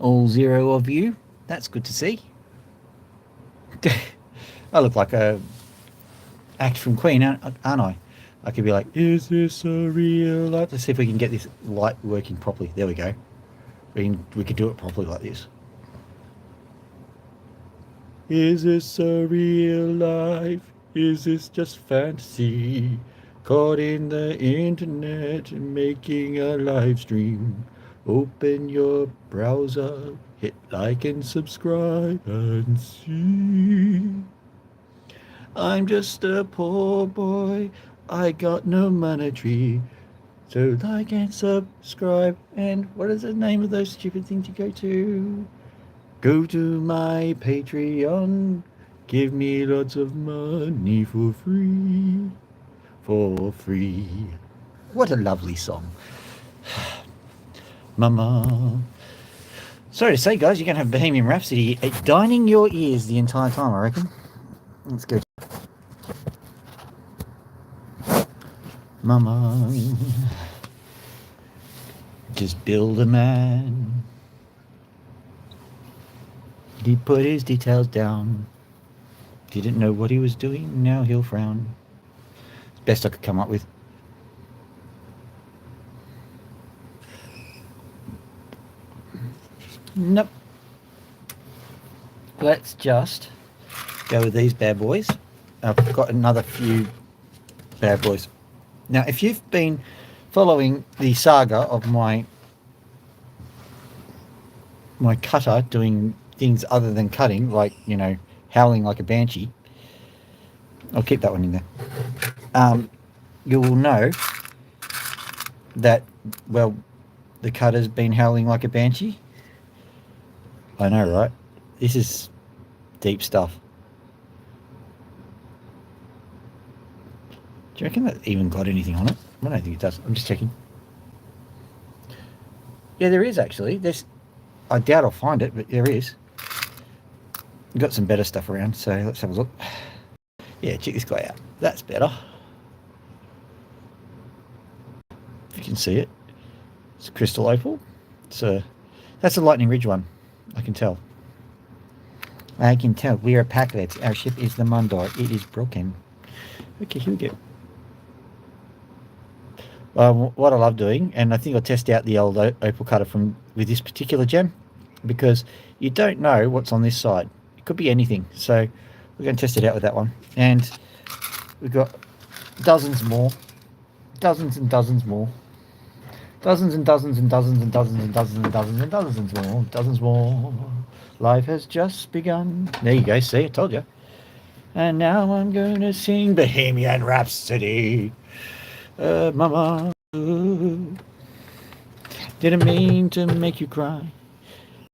All 0 of you. That's good to see. I look like a act from Queen, aren't I? I could be like, is this a real light? Let's see if we can get this light working properly. There we go. We could do it properly like this. Is this a real life? Is this just fantasy? Caught in the internet and making a live stream. Open your browser, hit like and subscribe and see. I'm just a poor boy, I got no monetary. So like and subscribe, and what is the name of those stupid things you go to? Go to my Patreon, give me lots of money for free. For free. What a lovely song. Mama. Sorry to say, guys, you're going to have Bohemian Rhapsody dining your ears the entire time, I reckon. Let's go. Mama. Just build a man. He put his details down. Didn't know what he was doing, now he'll frown. Best I could come up with. Nope. Let's just go with these bad boys. I've got another few bad boys. Now, if you've been following the saga of my cutter doing things other than cutting, like, you know, howling like a banshee, I'll keep that one in there. You will know that, well, the cutter's been howling like a banshee. I know, right? This is deep stuff. Do you reckon that even got anything on it? I don't think it does. I'm just checking. Yeah, there is actually. I doubt I'll find it, but there is. We've got some better stuff around, so let's have a look. Yeah, check this guy out. That's better. If you can see it. It's a crystal opal. That's a Lightning Ridge one. I can tell. I can tell. We are Packlets. Our ship is the Mundar. It is broken. Okay, here we go. What I love doing, and I think I'll test out the old opal cutter with this particular gem, because you don't know what's on this side. It could be anything. So we're going to test it out with that one. And we've got dozens more. Dozens and dozens more. Dozens and dozens and dozens and dozens and dozens and dozens and dozens more. Dozens more. Life has just begun. There you go. See, I told you. And now I'm going to sing Bohemian Rhapsody. Mama. Didn't mean to make you cry.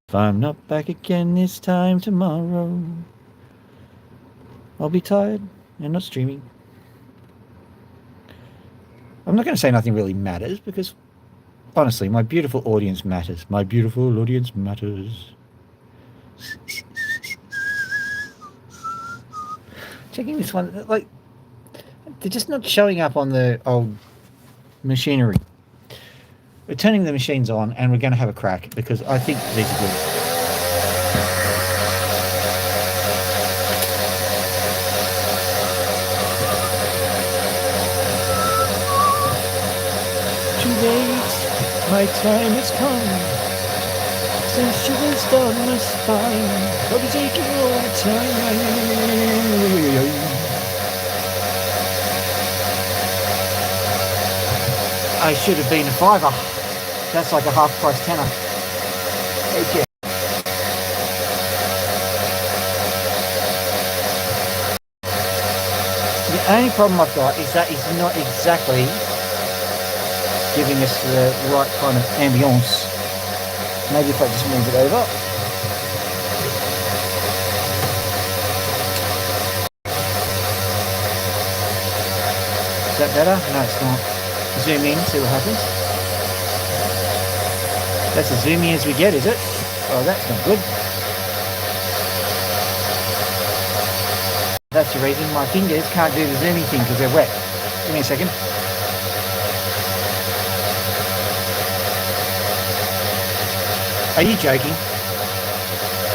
If I'm not back again this time tomorrow, I'll be tired and not streaming. I'm not going to say nothing really matters, because honestly, my beautiful audience matters. My beautiful audience matters. Checking this one, like, they're just not showing up on the old machinery. We're turning the machines on and we're going to have a crack, because I think these are good. My time has come, since shivers down my spine. I'll be taking all the time. I should have been a fiver. That's like a half price tenner. Okay. The only problem I've got is that it's not exactly giving us the right kind of ambience. Maybe if I just move it over. Is that better? No, it's not. Zoom in, see what happens. That's as zoomy as we get, is it? Oh, that's not good. That's the reason my fingers can't do the zooming thing, because they're wet. Give me a second. Are you joking?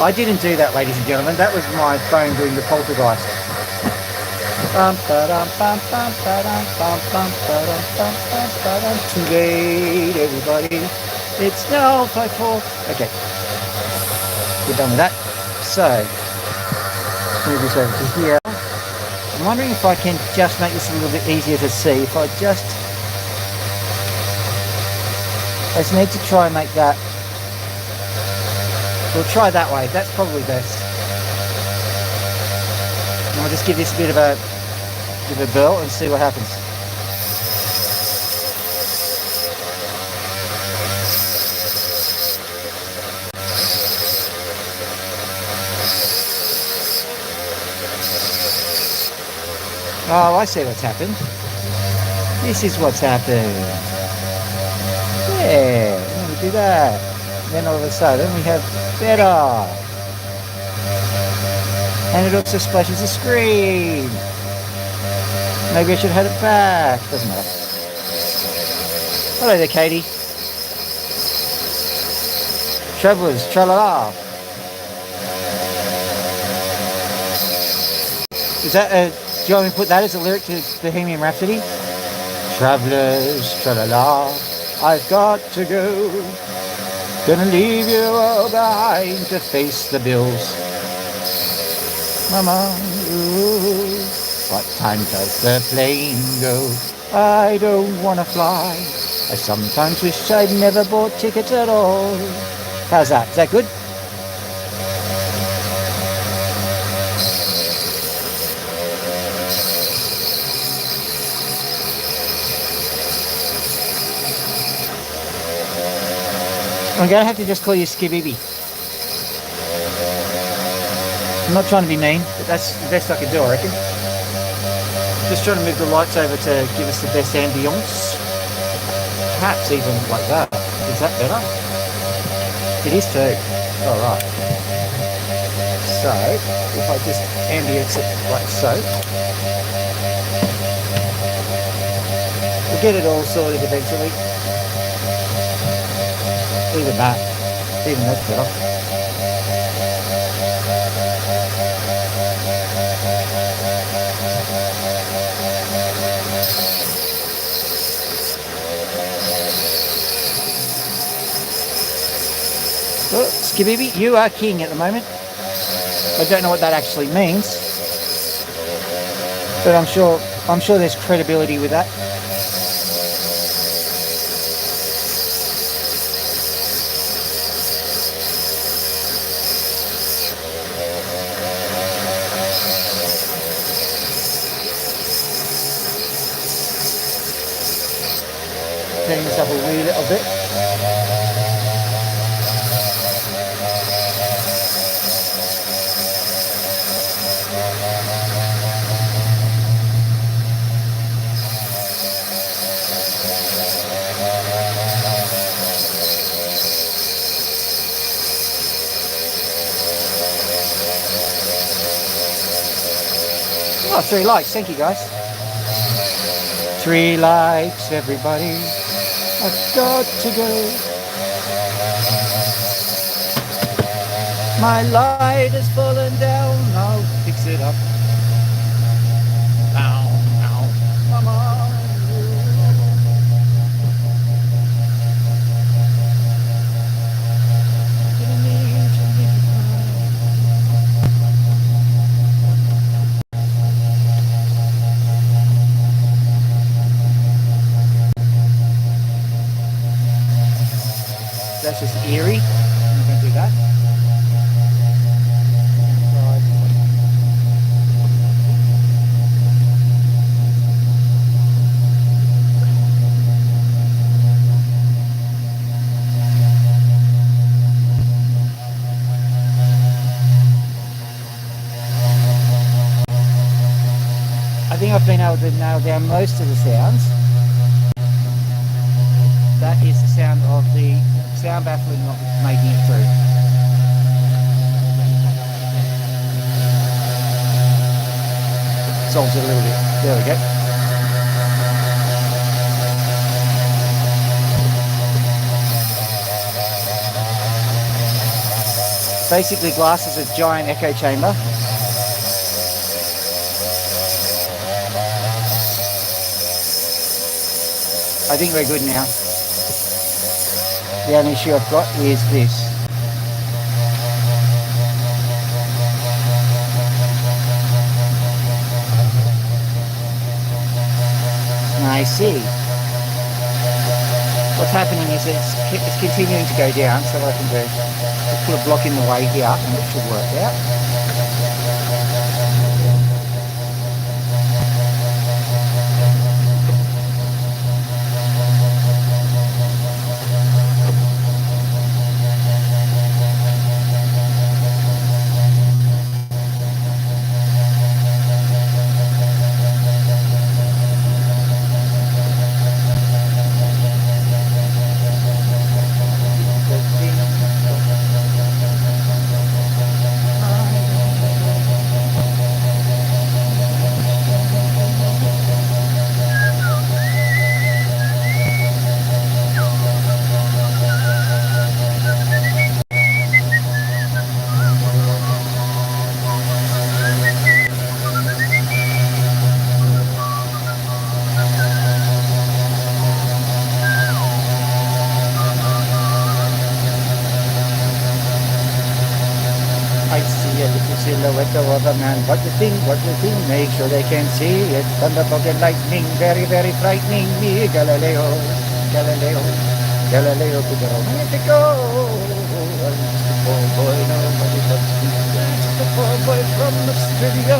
I didn't do that, ladies and gentlemen. That was my phone doing the poltergeist. Too late, everybody. It's now 5:04. Okay, we're done with that. So, move this over to here. I'm wondering if I can just make this a little bit easier to see. If I just need to try and make that. We'll try that way. That's probably best. And I'll just give this a bit of a burl and see what happens. Oh, I see what's happened. This is what's happened. Yeah, let me do that. And then all of a sudden we have better. And it also splashes the screen. Maybe I should have it back. Doesn't matter. Hello there, Katie. Travellers, tra-la-la. Is that a... Do you want me to put that as a lyric to Bohemian Rhapsody? Travellers, tra-la-la, I've got to go. Gonna leave you all behind to face the bills. Mama, ooh, what time does the plane go? I don't wanna fly. I sometimes wish I'd never bought tickets at all. How's that? Is that good? I'm going to have to just call you Skibidi. I'm not trying to be mean, but that's the best I can do, I reckon. Just trying to move the lights over to give us the best ambience. Perhaps even like that. Is that better? It is too. All right. So, if I just ambience it like so. We'll get it all sorted eventually. Even that's better. Well, Skibidi, you are king at the moment. I don't know what that actually means, but I'm sure there's credibility with that. Turning this up a wee little bit. Oh, 3 likes, thank you guys. 3 likes, everybody. I've got to go. My light has fallen down. I'll fix it up. Ow, ow, mama. That's just eerie. I'm not going to do that. I think I've been able to nail down most of the sounds. That is the sound of the sound baffling not making it through. Solves it a little bit. There we go. Basically, glass is a giant echo chamber. I think we're good now. The only issue I've got is this. I see. What's happening is it's continuing to go down, so what I can do is put a block in the way here and it should work out. Silhouette of a man. What you think? Make sure they can see it. Thunder, fog, and lightning, very, very frightening me. Galileo, Galileo, Galileo to the Romantico. Just a poor boy, nobody loves me. Just a poor boy from Australia.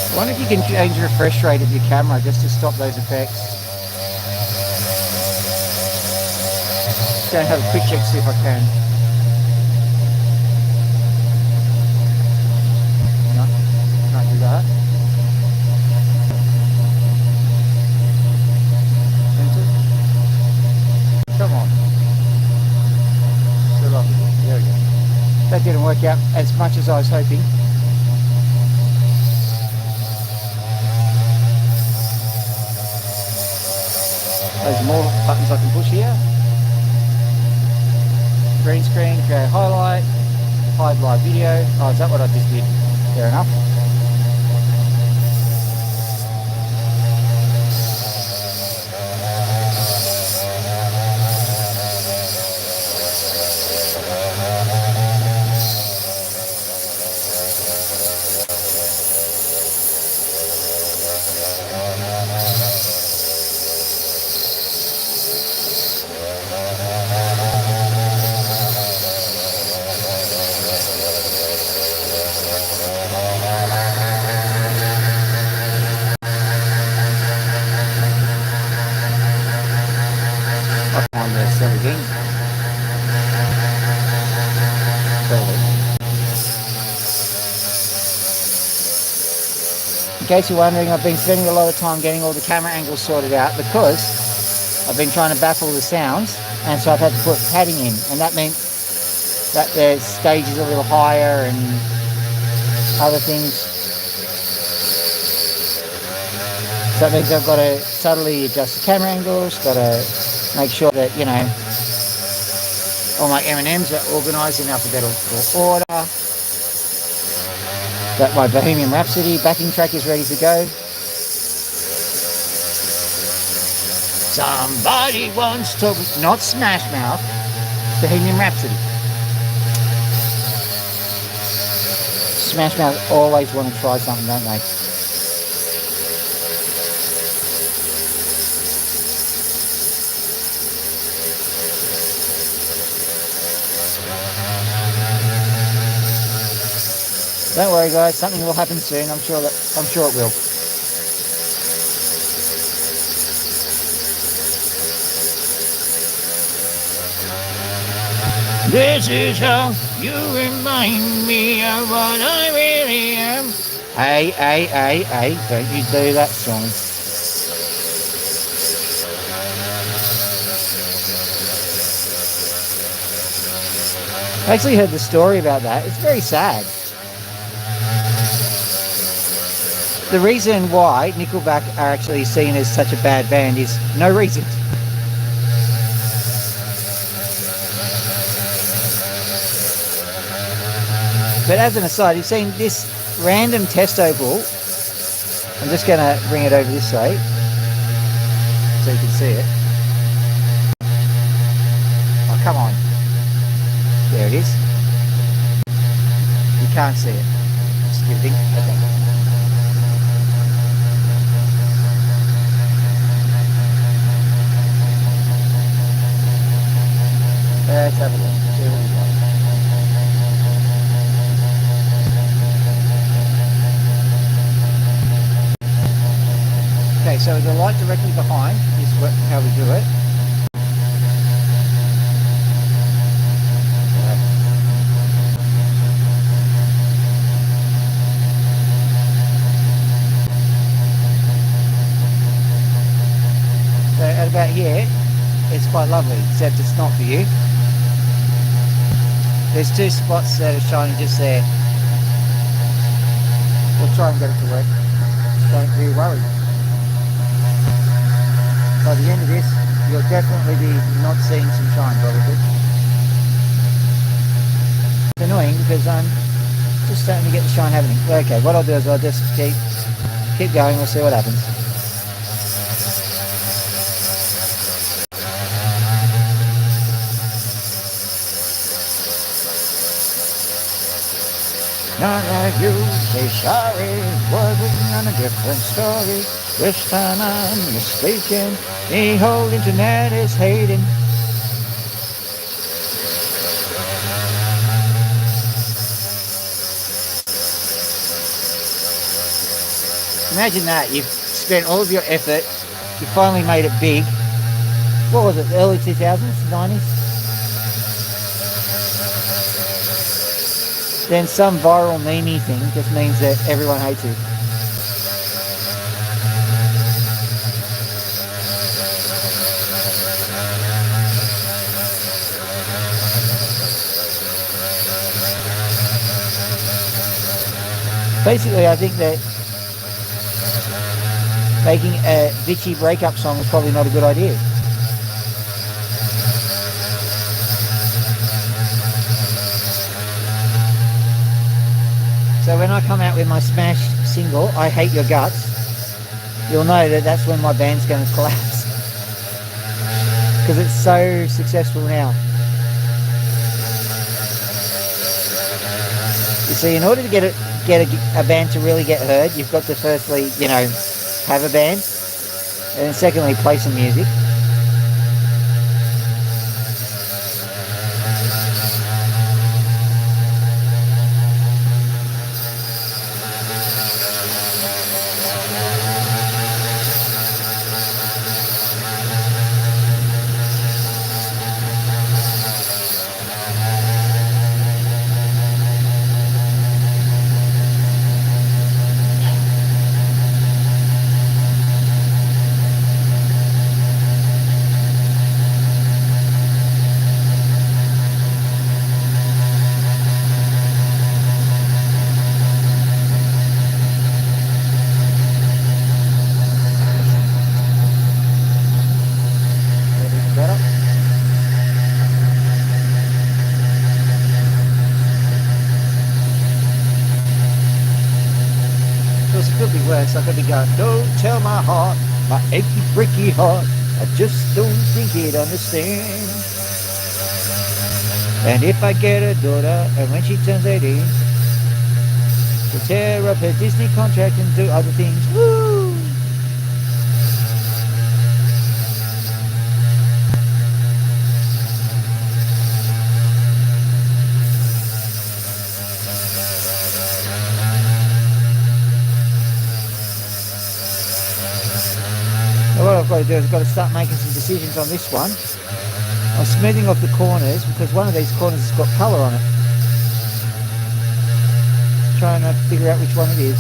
I wonder if you can change the refresh rate of your camera just to stop those effects. Just going to have a quick check to see if I can. No, can't do that. Come on. So lovely. There we go. That didn't work out as much as I was hoping. There's more buttons I can push here. Green screen, create a highlight, hide live video. Oh, is that what I just did? Fair enough. In case you're wondering, I've been spending a lot of time getting all the camera angles sorted out because I've been trying to baffle the sounds, and so I've had to put padding in, and that means that the stage is a little higher and other things. So that means I've got to subtly adjust the camera angles, got to make sure that, you know, all my M&Ms are organised in alphabetical order, that my Bohemian Rhapsody backing track is ready to go. Somebody wants to, not Smash Mouth, Bohemian Rhapsody. Smash Mouth always want to try something, don't they? Don't worry, guys. Something will happen soon. I'm sure it will. This is how you remind me of what I really am. Hey, don't you do that song. I actually heard the story about that. It's very sad. The reason why Nickelback are actually seen as such a bad band is no reason. But as an aside, you've seen this random test opal. I'm just going to bring it over this way so you can see it. Oh, come on. There it is. You can't see it. Just kidding. Okay. Let's have a look. See what we got. Okay, so the light directly behind is how we do it. So at about here, it's quite lovely, except it's not for you. There's two spots that are shining just there. We'll try and get it to work. Don't be worried. By the end of this, you'll definitely be not seeing some shine, probably. It's annoying because I'm just starting to get the shine happening. Okay, what I'll do is I'll just keep going. We'll see what happens. Not like you, say sorry, was written on a different story. This time I'm mistaken, the whole internet is hating. Imagine that, you've spent all of your effort, you finally made it big. What was it, the early 2000s, 90s? Then some viral meme thing just means that everyone hates you. Basically, I think that making a bitchy breakup song is probably not a good idea. So when I come out with my smash single, I Hate Your Guts, you'll know that that's when my band's going to collapse. Because it's so successful now. You see, in order to get a band to really get heard, you've got to firstly, have a band. And then secondly, play some music. I could be going, don't tell my heart, my achy breaky heart, I just don't think he'd understand. And if I get a daughter, and when she turns 18, to tear up her Disney contract and do other things, woo! What I've got to do is I've got to start making some decisions on this one. I'm smoothing off the corners because one of these corners has got colour on it. Trying to figure out which one it is.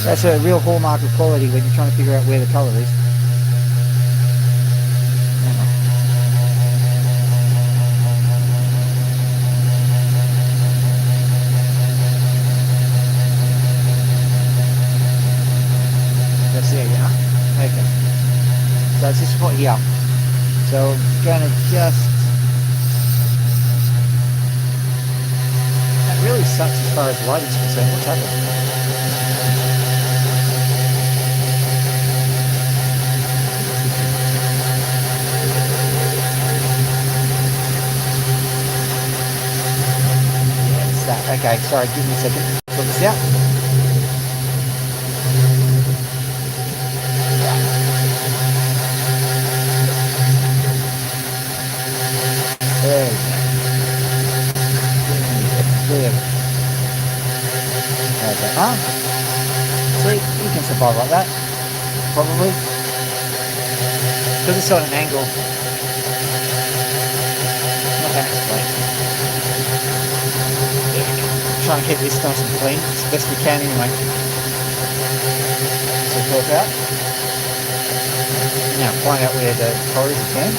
That's a real hallmark of quality when you're trying to figure out where the colour is. So it's this spot here. So I'm going to just... That really sucks as far as lighting's concerned. What's happened? Okay, sorry, give me a second. Sort this out. There we go. There. Okay. See, you can survive like that. Probably. Because it's on an angle. Not that explain. Trying to keep this nice and clean as best we can anyway. So talk out. Now find out where the corridors you can.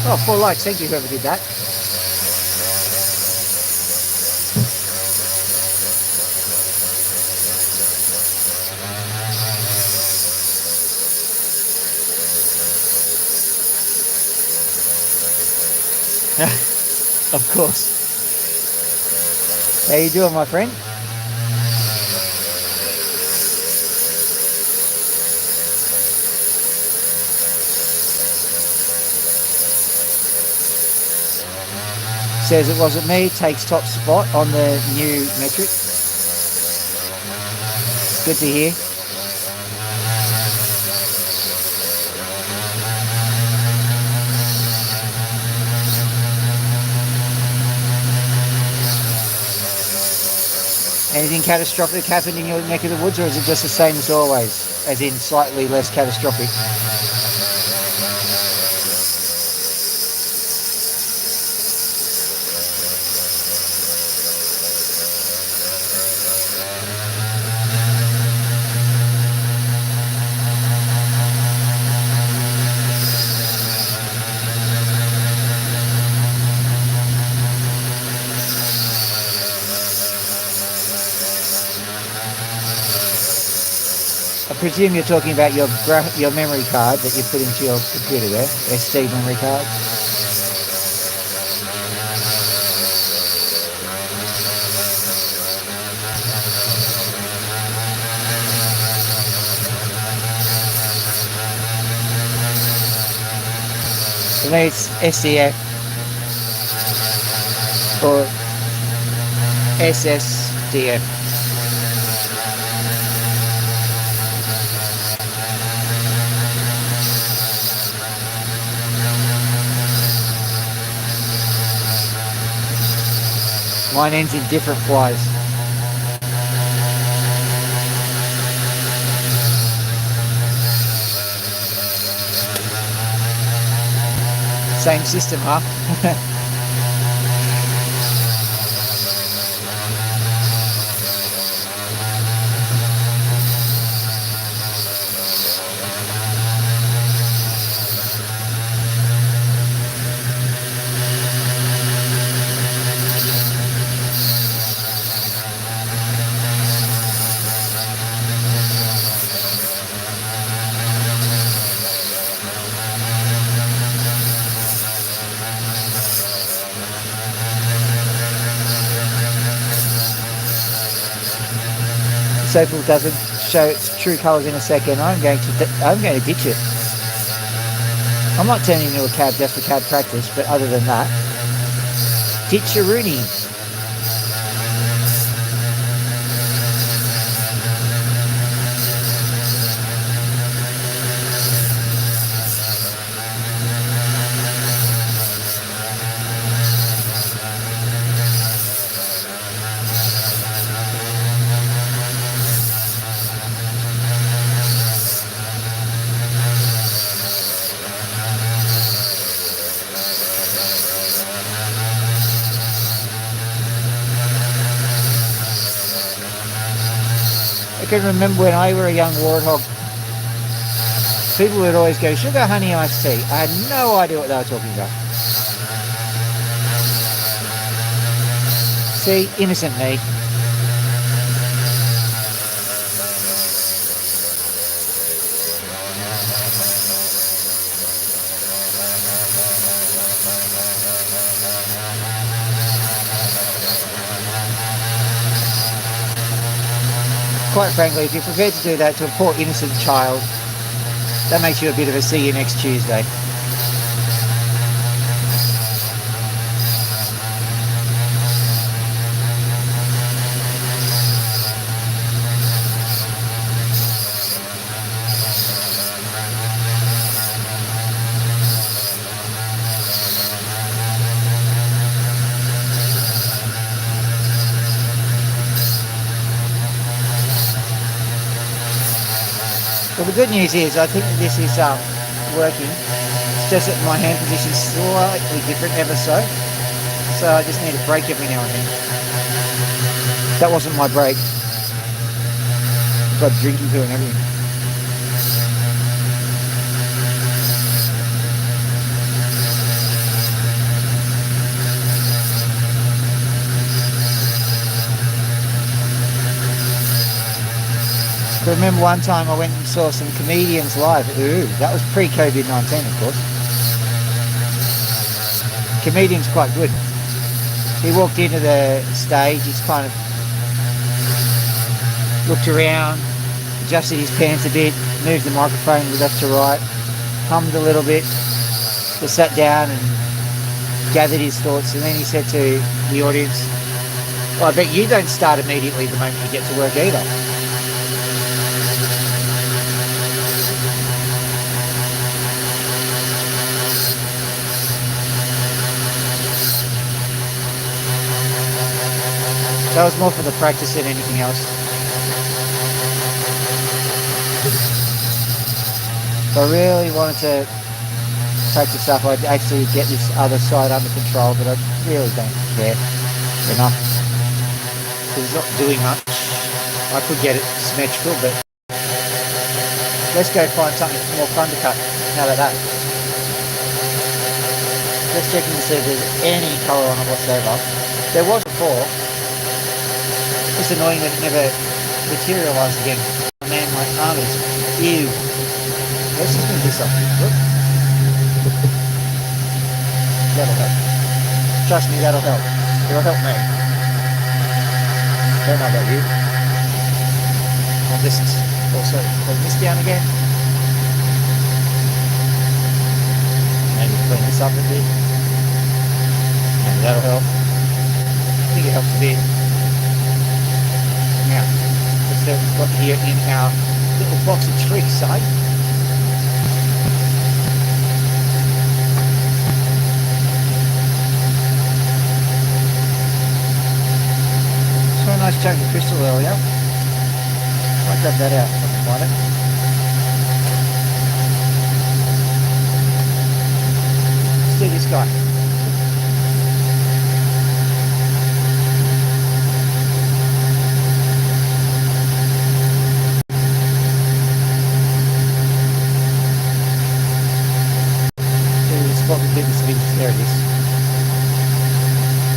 Oh, 4 likes. Thank you, whoever did that. Of course. How you doing, my friend? Says it wasn't me, takes top spot on the new metric. Good to hear. Anything catastrophic happened in your neck of the woods, or is it just the same as always, as in slightly less catastrophic? I presume you're talking about your memory card that you put into your computer there, SD memory card. For me it's SDF or SSDF. Mine ends in different flies. Same system, huh? Opal doesn't show its true colours in a second. I'm going to ditch it. I might turn into a cab just for cab practice, but other than that, ditch your Rooney. can remember when I were a young warthog, people would always go, sugar, honey, iced tea. I had no idea what they were talking about. See, innocent me. Quite frankly, if you're prepared to do that to a poor innocent child, that makes you a bit of a see you next Tuesday. Well, the good news is I think that this is working. It's just that my hand position is slightly different ever so. So I just need a break every now and then. That wasn't my break. I've got drinking to and everything. I remember one time I went and saw some comedians live. Ooh, that was pre-COVID-19, of course. Comedian's quite good. He walked into the stage, he's kind of looked around, adjusted his pants a bit, moved the microphone left to right, hummed a little bit, just sat down and gathered his thoughts, and then he said to the audience, well, I bet you don't start immediately the moment you get to work either. That was more for the practice than anything else. If I really wanted to practice up, I'd actually get this other side under control, but I really don't care enough. Because it's not doing much. I could get it symmetrical, but let's go find something more fun to cut. How about that? Let's check and see if there's any colour on it whatsoever. There was before. It's annoying that it never materialised again. Man, my arm is ew. Let's just move this up. Look. That'll help. Trust me, that'll help. It'll help me. Don't know about you. I'll just also put this down again. Maybe clean this up a bit. Maybe that'll help. I think it helps a bit. Now, let's see what we've got here in our little box of tricks, eh? So a nice chunk of crystal earlier. Might grab that out if I can find it. Let's do this guy. What we did this week, there it is.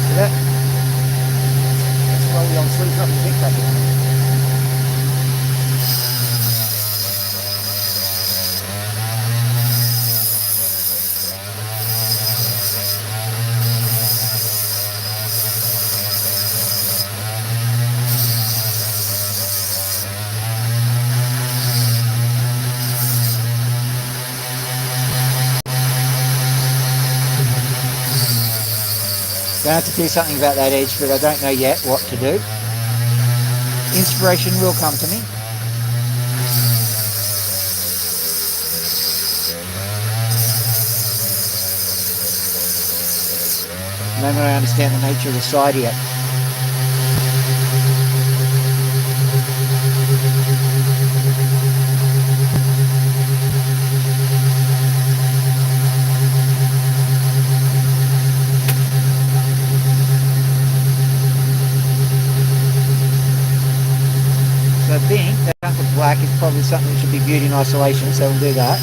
See that? Let's roll the old sleeves up and get cracking. Going to have to do something about that edge, but I don't know yet what to do. Inspiration will come to me. The moment I understand the nature of the side yet. probably something that should be viewed in isolation, so we'll do that.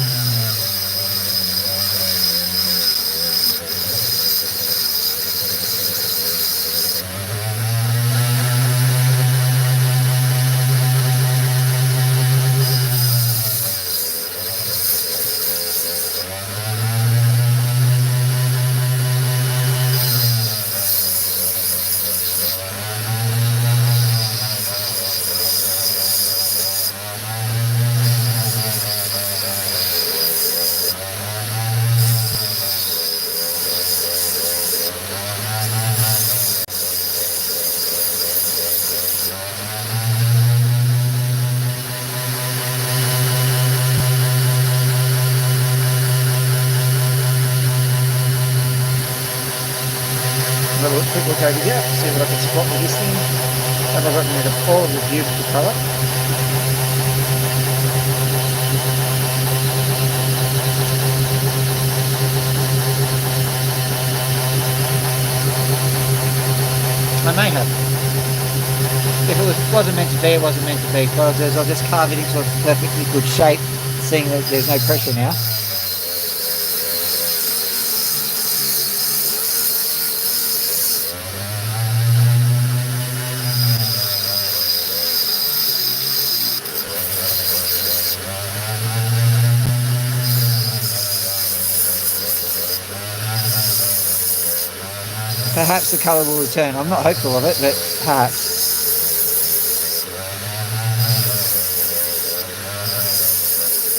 Have a quick look over here, see what I can spot with this thing. Have I gotten rid of all of the beautiful colour? I may have. If it wasn't meant to be, it wasn't meant to be. What I'll do is I'll just carve it into a perfectly good shape, seeing that there's no pressure now. Perhaps the colour will return. I'm not hopeful of it, but perhaps.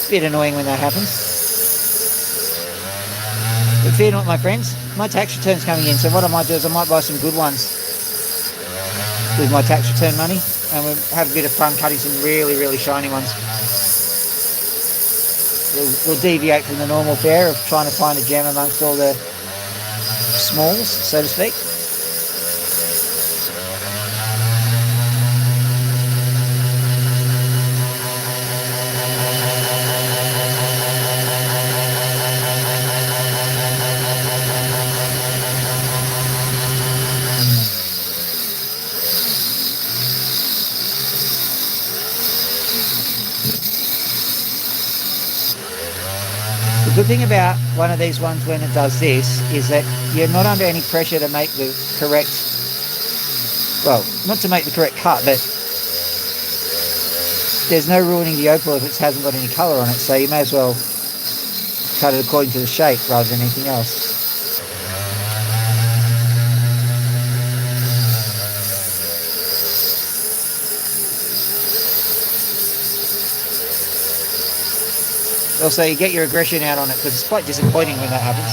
Bit annoying when that happens. But fear not, my friends. My tax return's coming in, so what I might do is I might buy some good ones with my tax return money, and we'll have a bit of fun cutting some really, really shiny ones. We'll deviate from the normal fare of trying to find a gem amongst all the smalls, so to speak. The good thing about one of these ones when it does this is that you're not under any pressure to make the correct, well, not to make the correct cut, but there's no ruining the opal if it hasn't got any colour on it, so you may as well cut it according to the shape rather than anything else. Also, you get your aggression out on it because it's quite disappointing when that happens.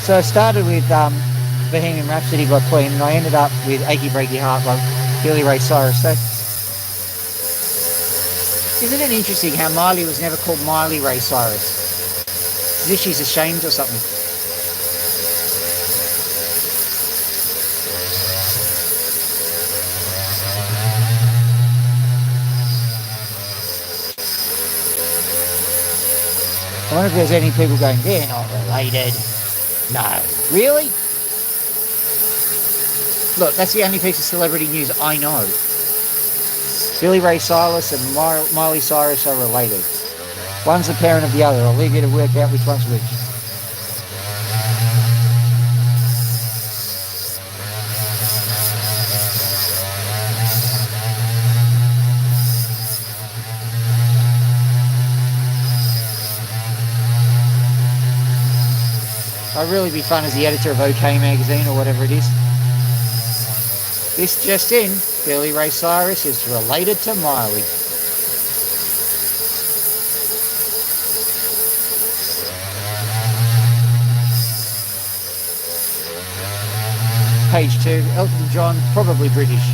So I started with Bohemian Rhapsody by Queen, and I ended up with Achy Breaky Heart by Billy Ray Cyrus. So, isn't it interesting how Miley was never called Miley Ray Cyrus? As if she's ashamed or something. I wonder if there's any people going, they're not related. No. Really? Look, that's the only piece of celebrity news I know. Billy Ray Cyrus and Miley Cyrus are related. One's the parent of the other. I'll leave you to work out which one's which. I'd really be fun as the editor of OK magazine or whatever it is. This just in, Billy Ray Cyrus is related to Miley. Page 2, Elton John, probably British.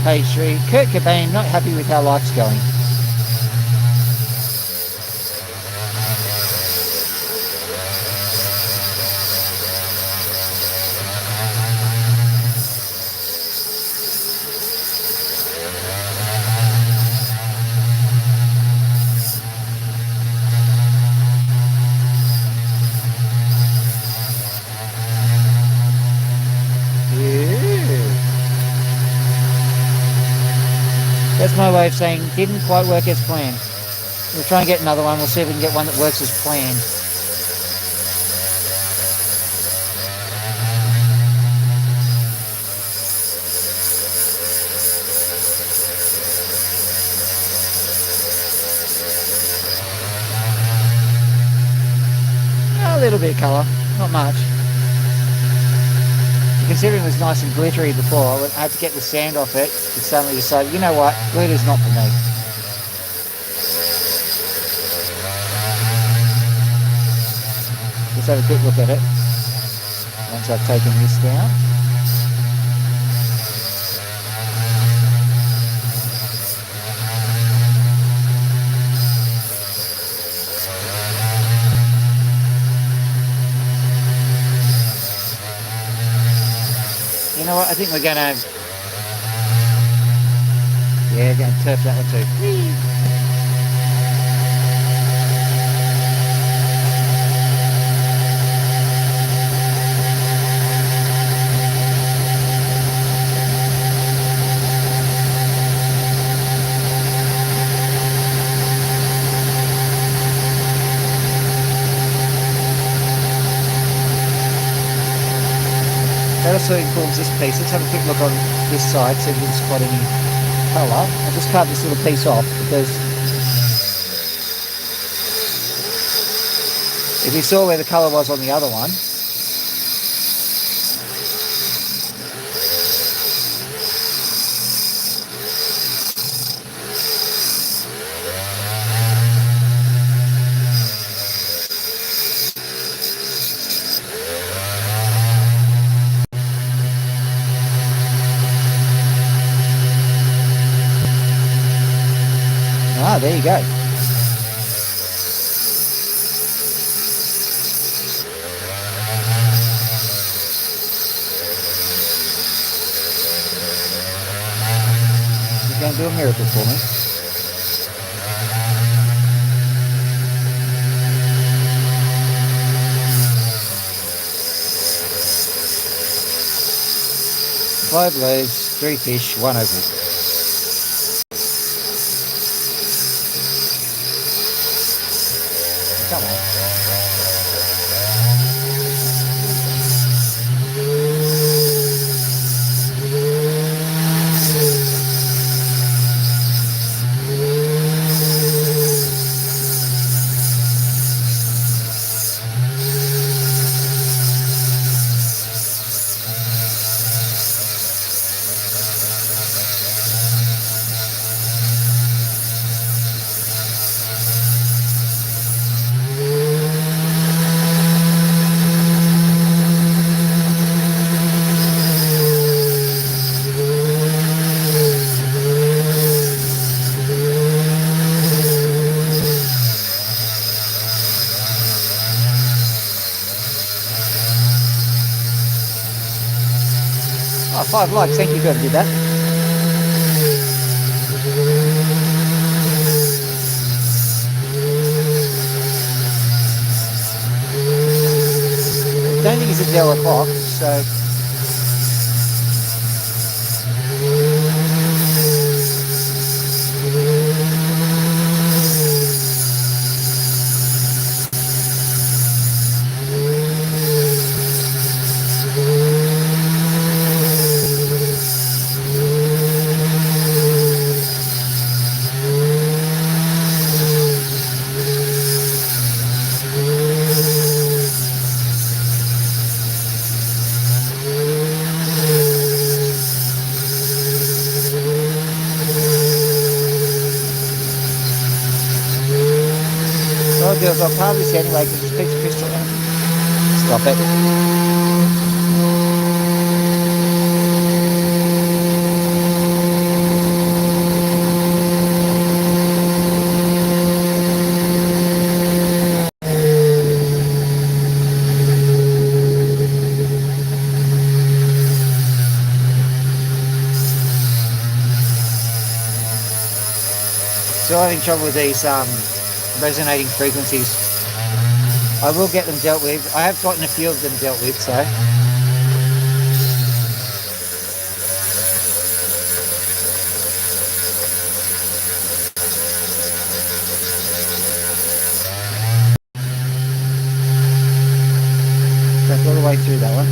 Page 3. Kurt Cobain not happy with how life's going. That's my way of saying didn't quite work as planned. We'll try and get another one. We'll see if we can get one that works as planned. A little bit of colour, not much. Considering it was nice and glittery before, I had to get the sand off it to suddenly decide, you know what, glitter's not for me. Let's have a quick look at it once I've taken this down. You know what, I think we're going to... Yeah, going to turf that one too. That also informs this piece. Let's have a quick look on this side, see if we can spot any colour. I'll just cut this little piece off because if you saw where the colour was on the other one, there you go. You're going to do a miracle for me. Five loaves, 3 fish, 1 oval. Come on. Oh, 5 likes, thank you, whoever did that. Don't think it's a Dell o'clock, so... Girls, I'll part this anyway because there's a piece of crystal in it. Stop it. Still having trouble with these resonating frequencies. I will get them dealt with. I have gotten a few of them dealt with, so. Back all the way through that one.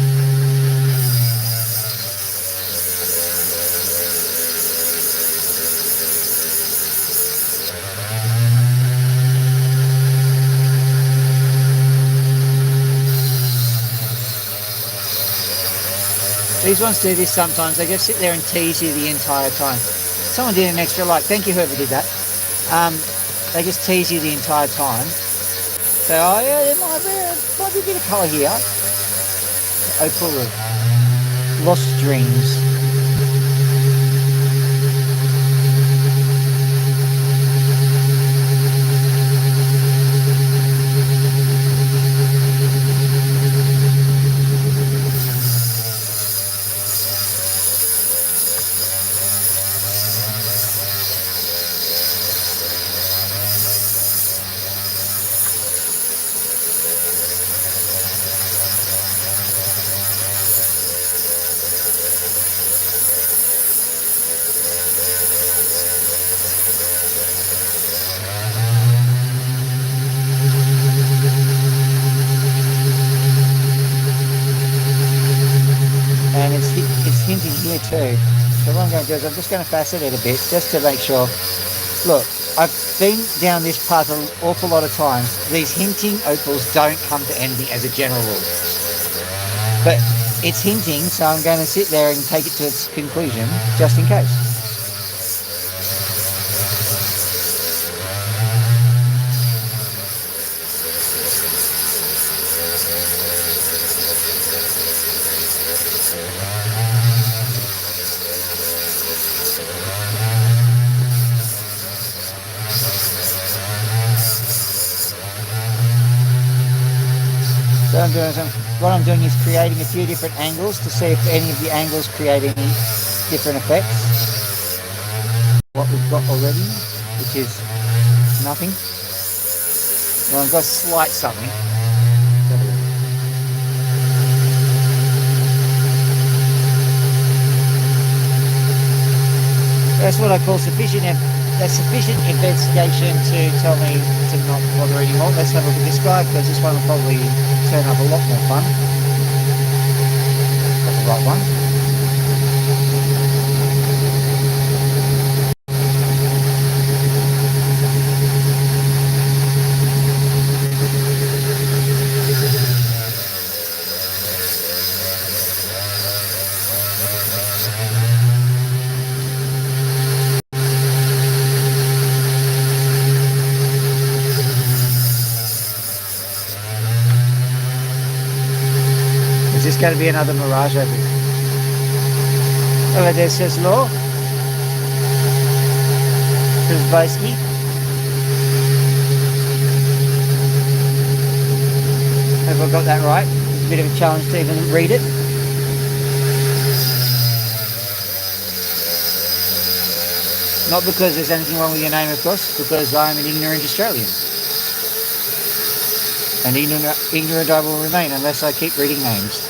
These ones do this sometimes. They just sit there and tease you the entire time. Someone did an extra like. Thank you, whoever did that. They just tease you the entire time. So, oh yeah, there might be a bit of colour here. Opal of Lost Dreams. Hinting here too. So what I'm going to do is I'm just going to facet it a bit just to make sure. Look, I've been down this path an awful lot of times. These hinting opals don't come to anything as a general rule. But it's hinting, so I'm going to sit there and take it to its conclusion just in case. What I'm doing is creating a few different angles to see if any of the angles create any different effects. What we've got already, which is nothing. Well, I've got slight something. That's what I call sufficient investigation to tell me to not bother anymore. Let's have a look at this guy, because this one will probably turn up a lot more fun. Got the right one. Is this going to be another mirage over here? Over there says Law. Przybajski. Have I got that right? It's a bit of a challenge to even read it. Not because there's anything wrong with your name, of course, because I'm an ignorant Australian. And ignorant I will remain unless I keep reading names.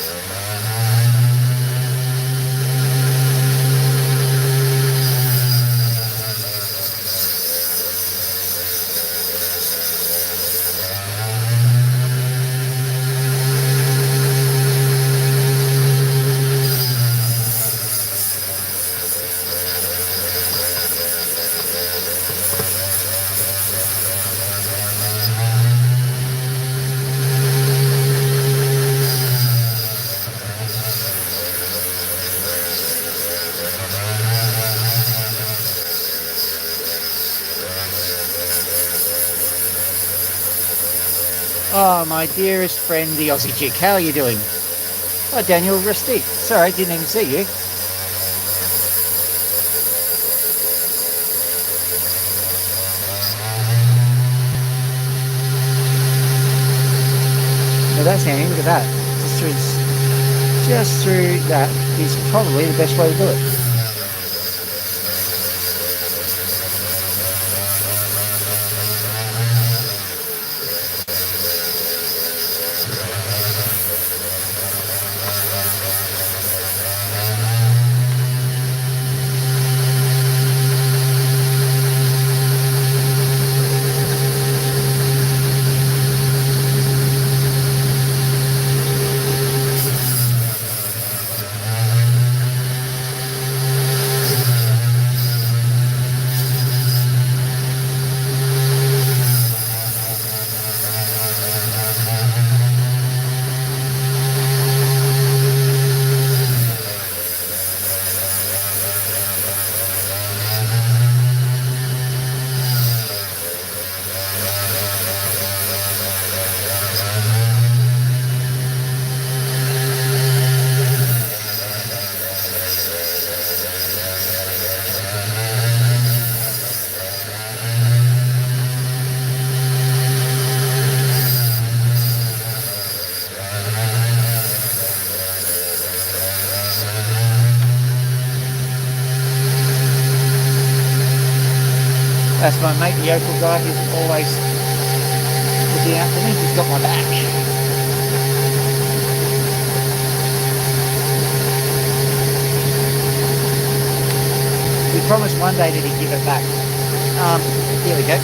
Oh, my dearest friend, the Aussie chick. How are you doing? Oh, Daniel Rustic. Sorry, didn't even see you. Now that's handy. Look at that. Just through that is probably the best way to do it. That's my mate, the Opal guy. He's always looking out for me. He's got my back. We promised one day that he'd give it back. Here we go.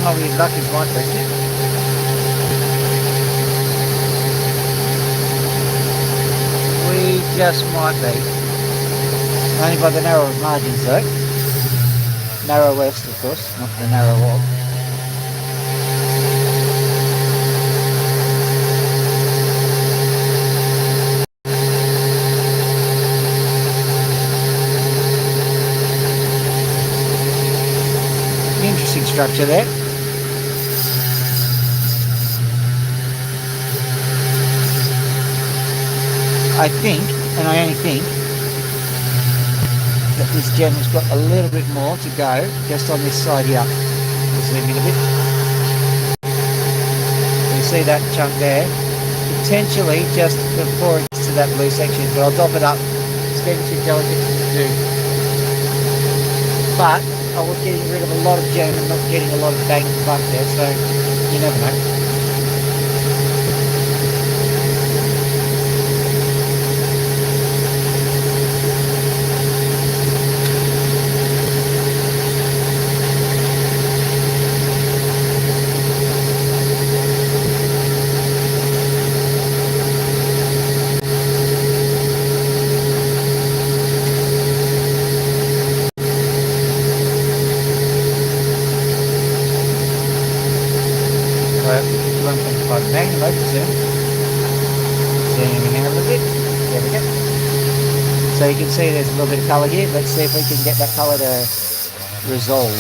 Oh, your luck is my question. We just might be. Only by the narrow margins though. Narrowest, of course, not the narrow wall. Interesting structure there. I think, and I only think, that this gem has got a little bit more to go just on this side here. We'll zoom in a bit. You see that chunk there? Potentially just before it gets to that blue section, but I'll dop it up. It's getting too delicate to do. But I was getting rid of a lot of gem and not getting a lot of bang for buck there, so you never know. Magnum zoom. Zooming in a little bit. There we go. So you can see there's a little bit of colour here. Let's see if we can get that colour to resolve.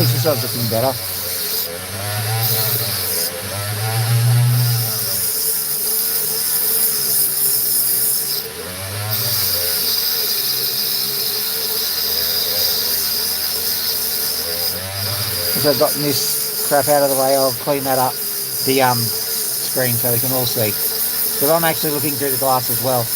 least this one's looking better. As I've gotten this crap out of the way, I'll clean that up, the screen, so we can all see. Because I'm actually looking through the glass as well.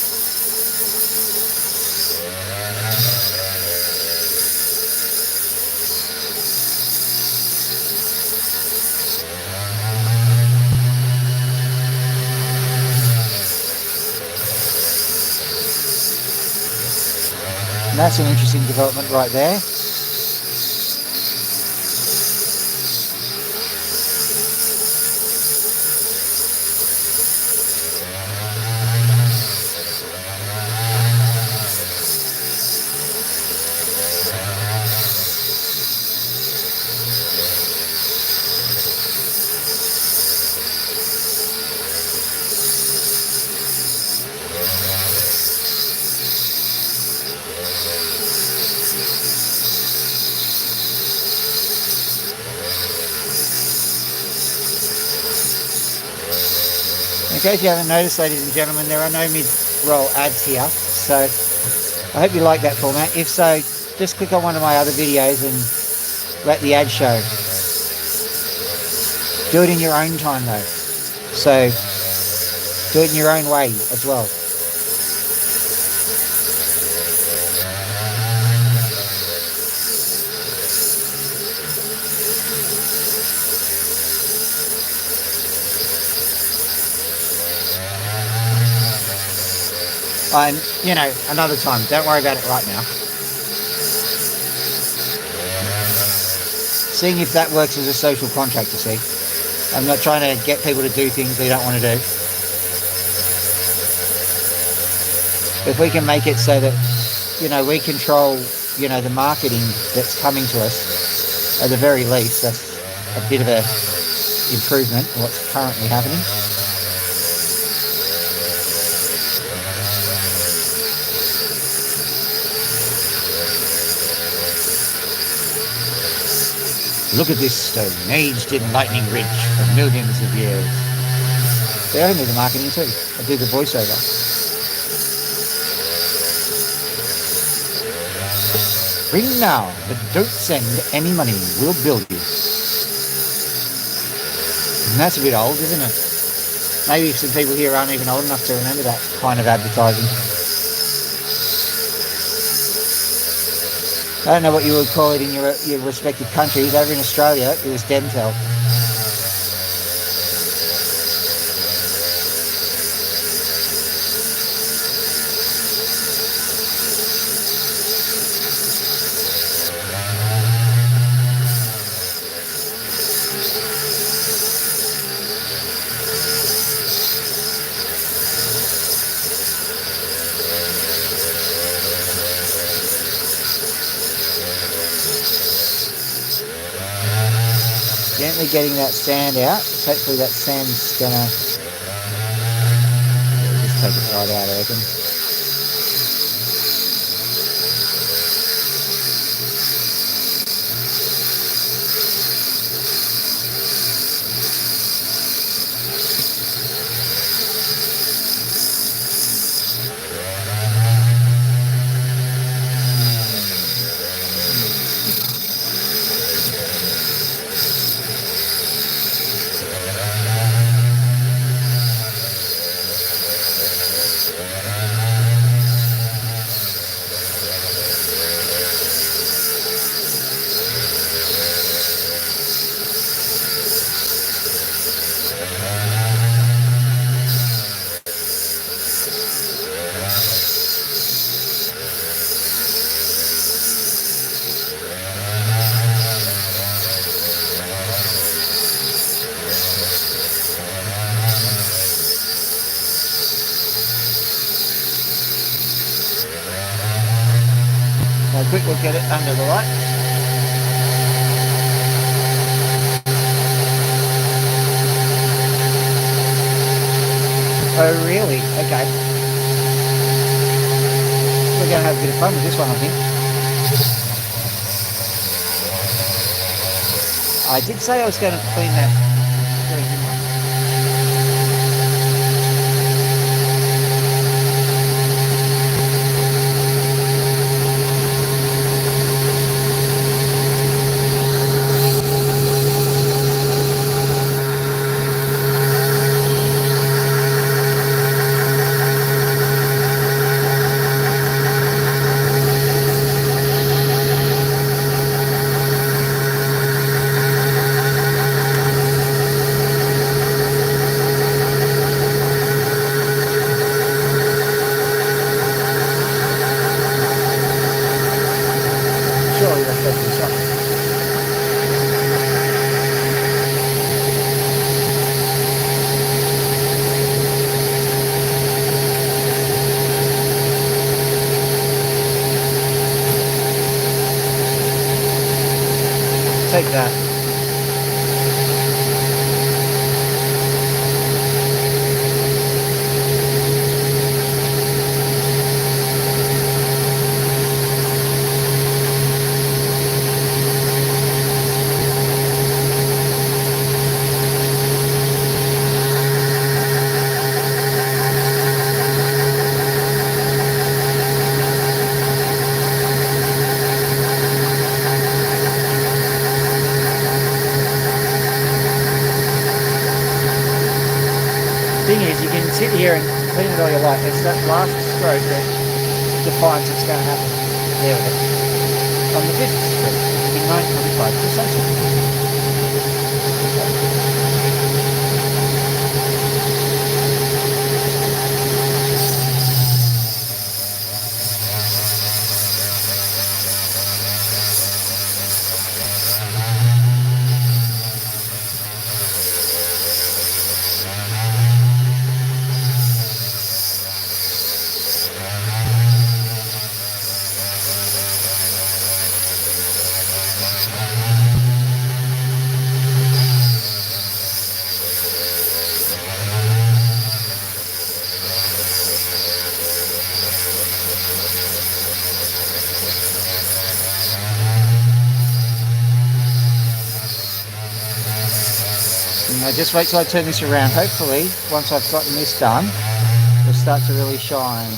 And that's an interesting development right there. In case you haven't noticed, ladies and gentlemen, there are no mid-roll ads here, so I hope you like that format. If so, just click on one of my other videos and let the ad show. Do it in your own time though, so do it in your own way as well. And, you know, another time. Don't worry about it right now. Seeing if that works as a social contract, you see. I'm not trying to get people to do things they don't want to do. If we can make it so that, you know, we control, you know, the marketing that's coming to us, at the very least, that's a bit of a improvement in what's currently happening. Look at this stone, aged in lightning ridge for millions of years. See, I can do the marketing too. I do the voiceover. Ring now, but don't send any money. We'll bill you. And that's a bit old, isn't it? Maybe some people here aren't even old enough to remember that kind of advertising. I don't know what you would call it in your respective countries. Over in Australia, it was Dentel. Gently getting that sand out. Hopefully that sand's gonna just take it right out, I reckon. A quick look at it under the light. Oh really? Okay. We're going to have a bit of fun with this one, I think. I did say I was going to clean that. Surely that's better than something. Take that. Thing is, you can sit here and clean it all you like. It's that last stroke that defines what's going to happen. There it is. On the 5th stroke, in 9:45 precisely. I just wait till I turn this around. Hopefully, once I've gotten this done, it'll start to really shine.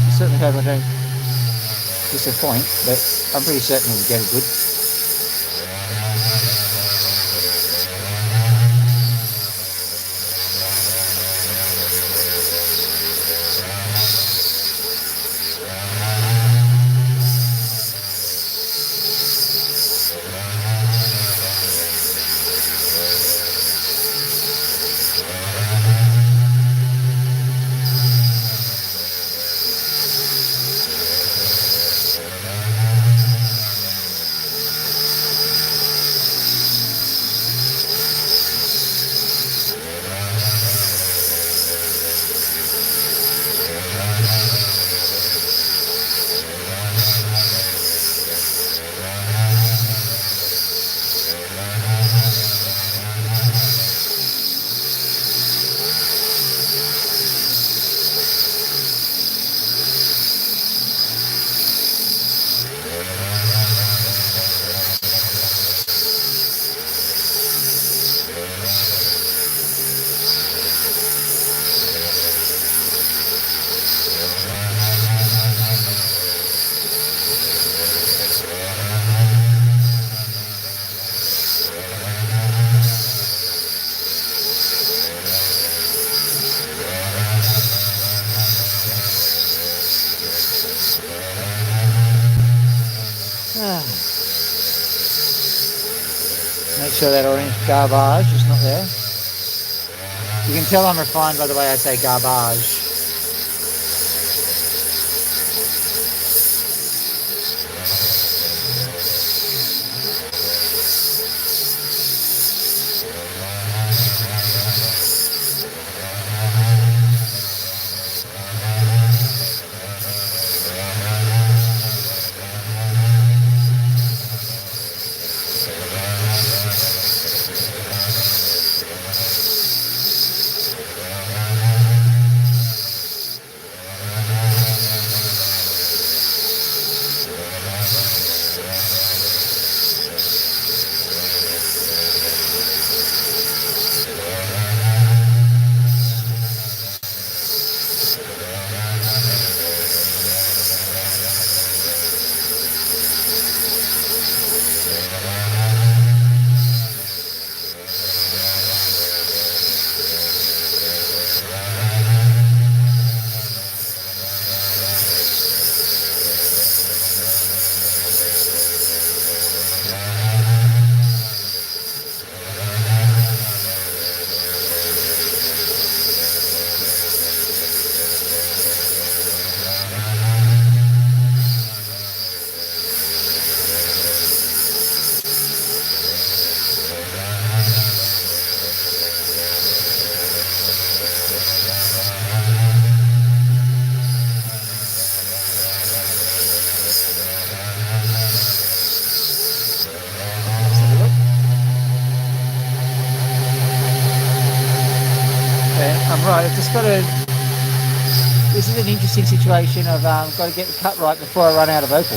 I certainly hope I don't disappoint, but I'm pretty certain we'll get it good. Make sure that orange garbage is not there. You can tell I'm refined by the way I say garbage. right, I've just got to. This is an interesting situation of got to get the cut right before I run out of opal.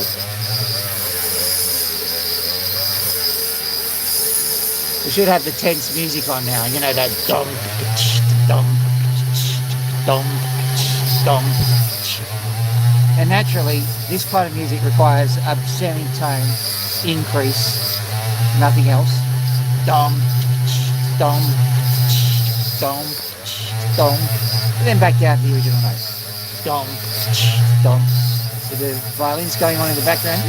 We should have the tense music on now. You know that dum dum dum dum. And naturally, this kind of music requires a semitone increase, nothing else. Dum dum dum dum, and then back down to the original note. Dum dum. With the violins going on in the background.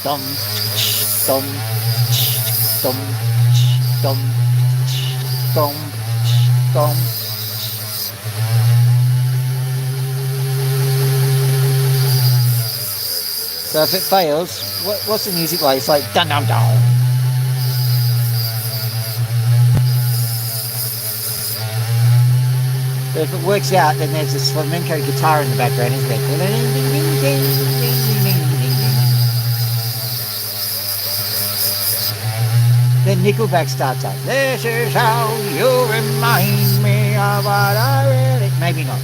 Dum dum dum dum dum dum. So if it fails, what's the music like? It's like dum dum dum. But if it works out, then there's this flamenco guitar in the background, isn't there? Then Nickelback starts up. This is how you remind me of what I really... Maybe not.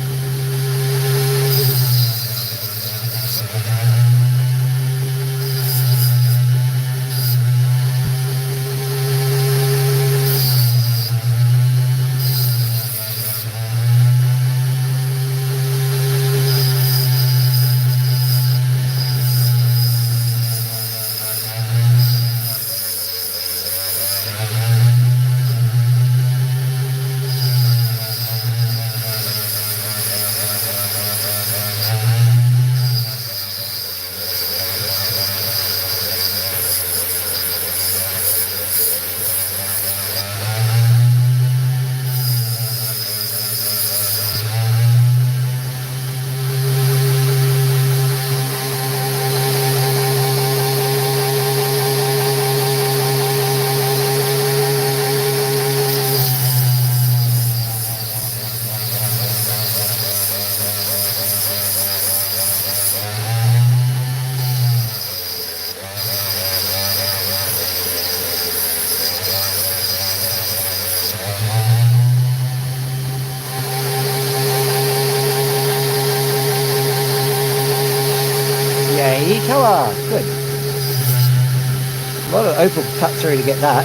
Yay, colour. Good. A lot of opal cut through to get that.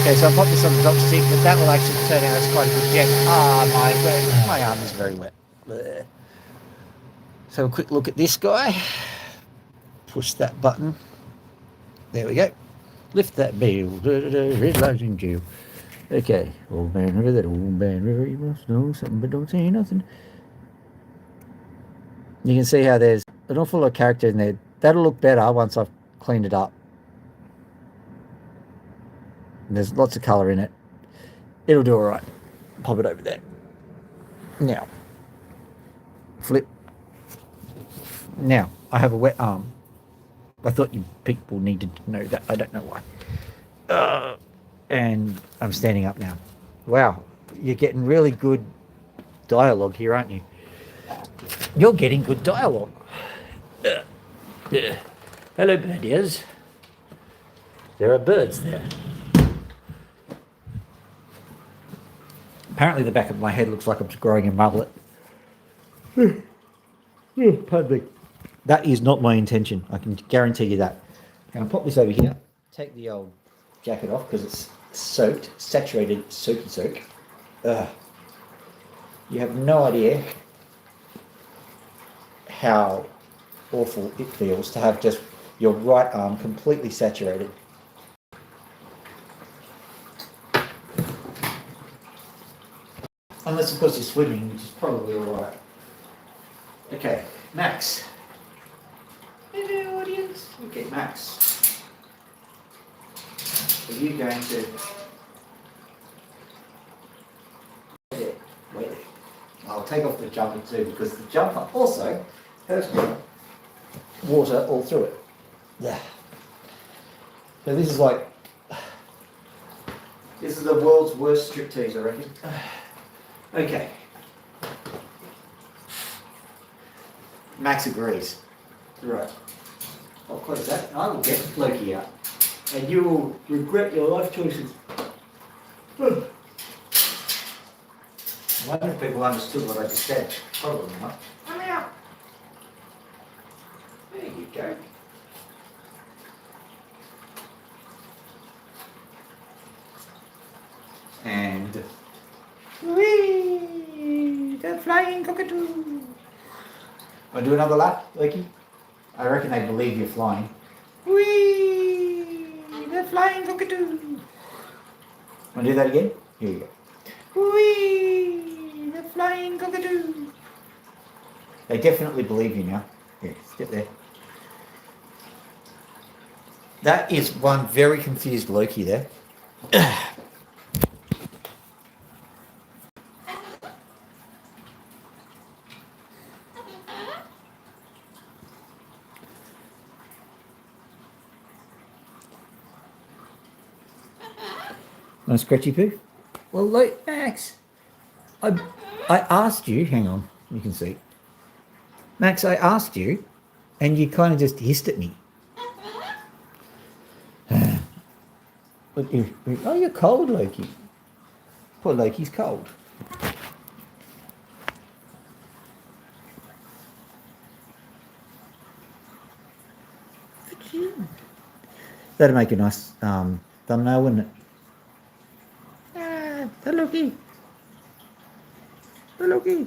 Okay, so I'll pop this on the top stick, but that will actually turn out as quite a good jet. My arm is very wet. Blech. So a quick look at this guy. Push that button. There we go. Lift that bell. Red light in jail. Okay. Old man river, that old man river, you must know something, but don't say nothing. You can see how there's an awful lot of character in there. That'll look better once I've cleaned it up. There's lots of colour in it. It'll do all right. Pop it over there. Now, flip. Now, I have a wet arm. I thought you people needed to know that. I don't know why. And I'm standing up now. Wow, you're getting really good dialogue here, aren't you? You're getting good dialogue. Hello, birdies. There are birds there. Apparently the back of my head looks like I'm growing a mullet. Pardon me. That is not my intention. I can guarantee you that. Now I'll pop this over here. Take the old jacket off because it's soaked, saturated, soaky soak. You have no idea how awful it feels to have just your right arm completely saturated. Unless, of course, you're swimming, which is probably all right. Okay, Max. Hello, audience. Look at Max. Are you going to wait? I'll take off the jumper too, because the jumper also has got water all through it. Yeah. So this is like, this is the world's worst striptease, I reckon. Okay. Max agrees. Right. I'll close that. I will get Loki out. And you will regret your life choices. I wonder if people understood what I just said. Probably not. I'm out. There you go. And whee! The flying cockatoo. Want to do another lap, Loki? I reckon they believe you're flying. Whee! The flying cockatoo. Want to do that again? Here you go. Whee! The flying cockatoo. They definitely believe you now. Here, step there. That is one very confused Loki there. Want a scratchy poo? Well, look, Max, I asked you, hang on, you can see. Max, I asked you, and you kind of just hissed at me. Oh, you're cold, Loki. Poor Loki's cold. That'd make a nice thumbnail, wouldn't it? The Loki. The Loki.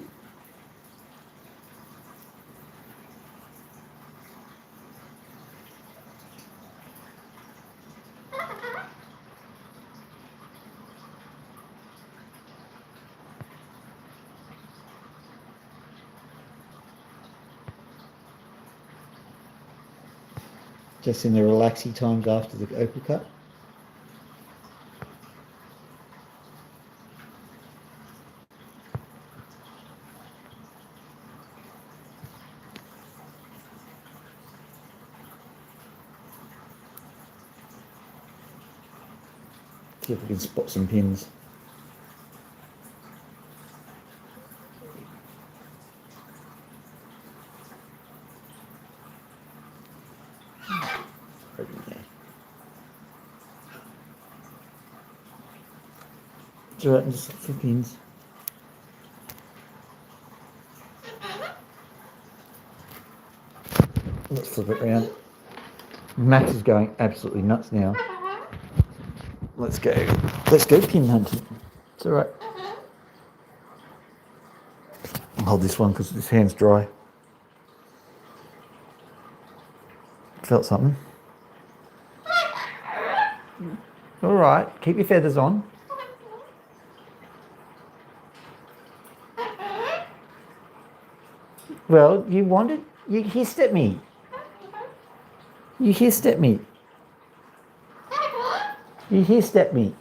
Just in the relaxing times after the OPAL cut. See if we can spot some pins. It's alright, just look for pins. Let's flip it around. Max is going absolutely nuts now. Let's go pin hunting. It's alright. I'll hold this one because this hand's dry. Felt something. Alright, keep your feathers on. Well, you hissed at me. You hissed at me. You hissed at me.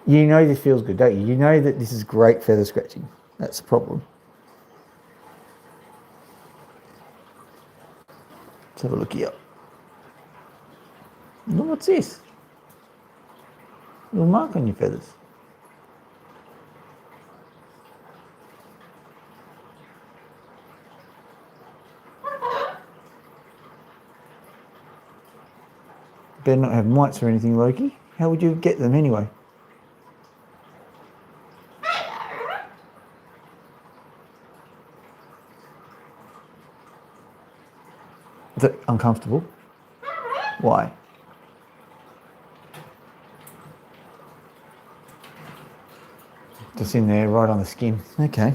You know this feels good, don't you? You know that this is great feather scratching. That's the problem. Let's have a look here. Look, what's this? Little mark on your feathers. Better not have mites or anything, Loki. How would you get them anyway? Is it uncomfortable? Why? Just in there, right on the skin. Okay.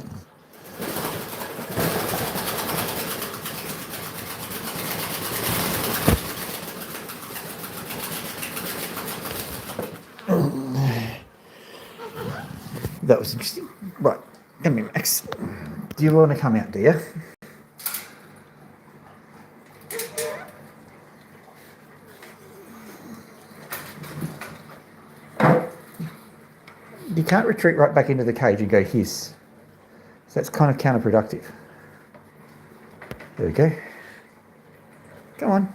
That was interesting. Right, come here, Max. Do you want to come out, do you? You can't retreat right back into the cage and go hiss. So that's kind of counterproductive. There we go. Come on.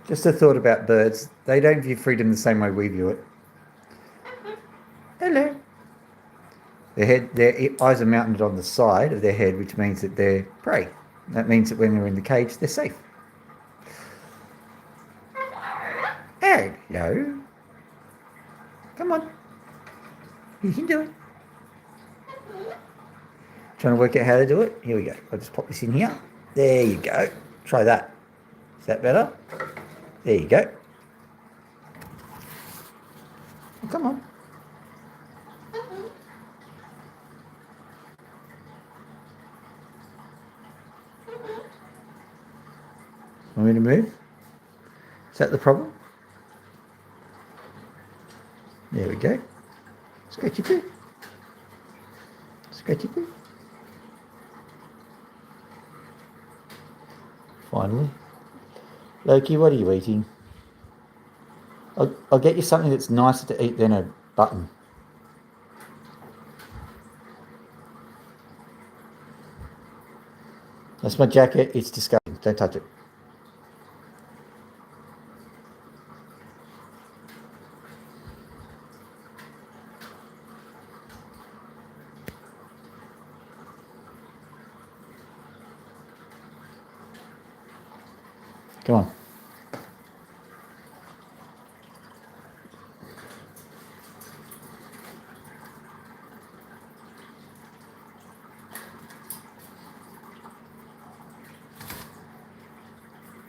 Just a thought about birds. They don't view freedom the same way we view it. Hello. Their eyes are mounted on the side of their head, which means that they're prey. That means that when they're in the cage, they're safe. Hello. Come on. You can do it. Trying to work out how to do it? Here we go. I'll just pop this in here. There you go. Try that. Is that better? There you go. Oh, come on. Want me to move? Is that the problem? There we go. Scratchy poo. Scratchy poo. Finally. Loki, what are you eating? I'll get you something that's nicer to eat than a button. That's my jacket. It's disgusting. Don't touch it. Come on.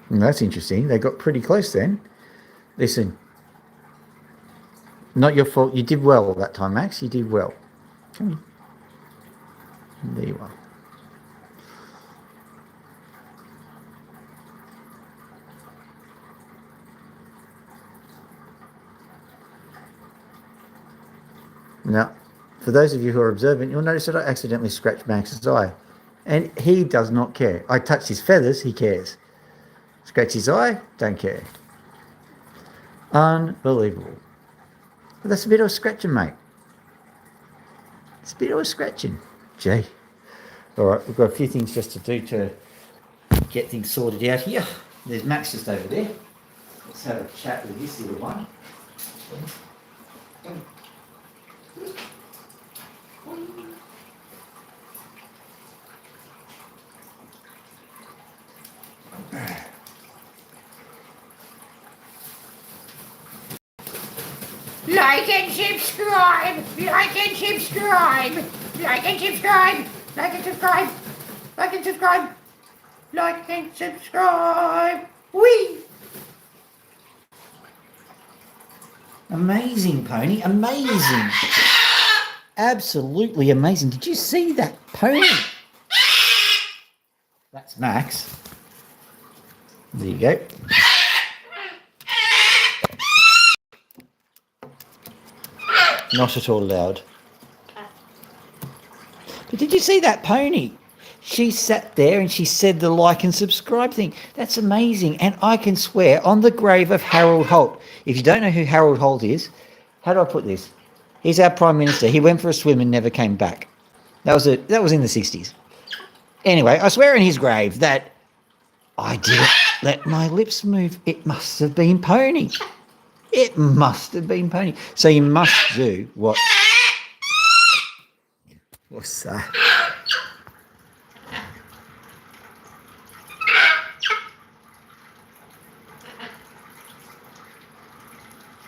That's interesting. They got pretty close then. Listen. Not your fault. You did well that time, Max. You did well. Come on. There you are. Now, for those of you who are observant, you'll notice that I accidentally scratched Max's eye. And he does not care. I touched his feathers, he cares. Scratch his eye, don't care. Unbelievable. But that's a bit of a scratching, mate. It's a bit of a scratching. Gee. All right, we've got a few things just to do to get things sorted out here. There's Max just over there. Let's have a chat with this little one. Like and subscribe! Like and subscribe! Like and subscribe! Like and subscribe! Like and subscribe! Like and subscribe! Whee! Amazing, Pony. Amazing. Absolutely amazing. Did you see that pony? That's Max. There you go. Not at all loud. But did you see that pony? She sat there and she said the like and subscribe thing. That's amazing. And I can swear on the grave of Harold Holt. If you don't know who Harold Holt is, how do I put this? He's our Prime Minister. He went for a swim and never came back. That was in the 60s. Anyway, I swear on his grave that I didn't let my lips move. It must have been Pony. It must have been Pony. So you must do what... What's that?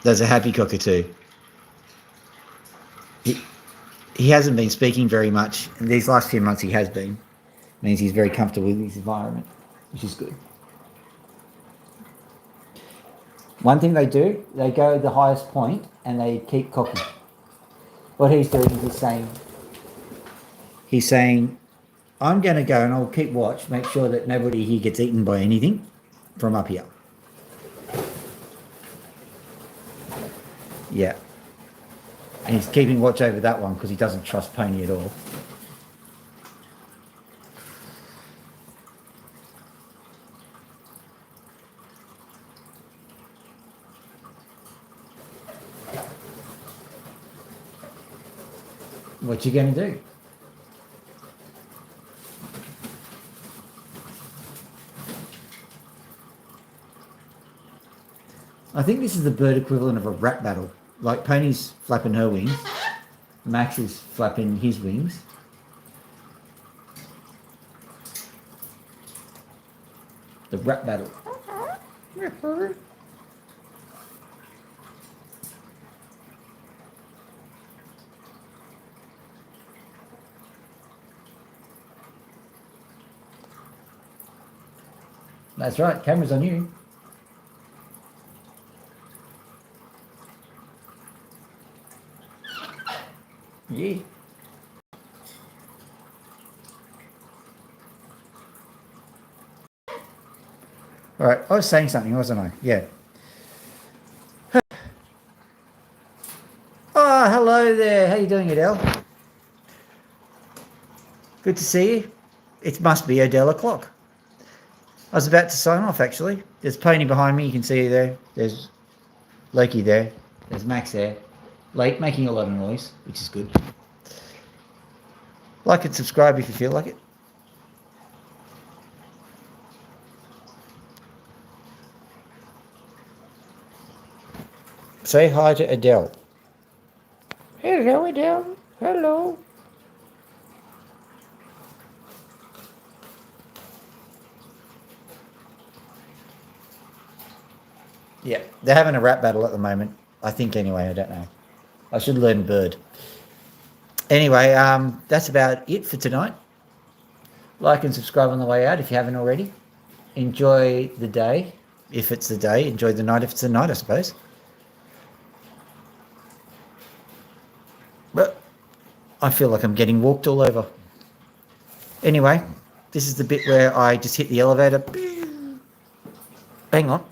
There's a happy cockatoo. He hasn't been speaking very much. In these last few months he has been. Means he's very comfortable with his environment, which is good. One thing they do, they go the highest point and they keep cocking. What he's doing is he's saying, I'm going to go and I'll keep watch, make sure that nobody here gets eaten by anything from up here. Yeah. And he's keeping watch over that one because he doesn't trust Pony at all. What you going to do? I think this is the bird equivalent of a rap battle. Like Pony's flapping her wings, Max is flapping his wings. The rap battle. That's right, camera's on you. Yeah. All right, I was saying something, wasn't I? Yeah. Oh, hello there. How you doing, Adele? Good to see you. It must be Adele o'clock. I was about to sign off, actually. There's Pony behind me. You can see you there. There's Loki there. There's Max there. Lake making a lot of noise, which is good. Like and subscribe if you feel like it. Say hi to Adele. Hello, Adele. Hello. Yeah, they're having a rap battle at the moment. I think anyway, I don't know. I should learn bird. Anyway, that's about it for tonight. Like and subscribe on the way out if you haven't already. Enjoy the day, if it's the day. Enjoy the night if it's the night, I suppose. But I feel like I'm getting walked all over. Anyway, this is the bit where I just hit the elevator. Hang on.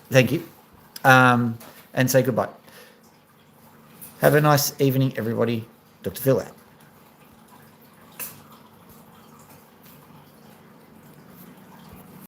Thank you. And say goodbye. Have a nice evening, everybody. Dr. Phil out.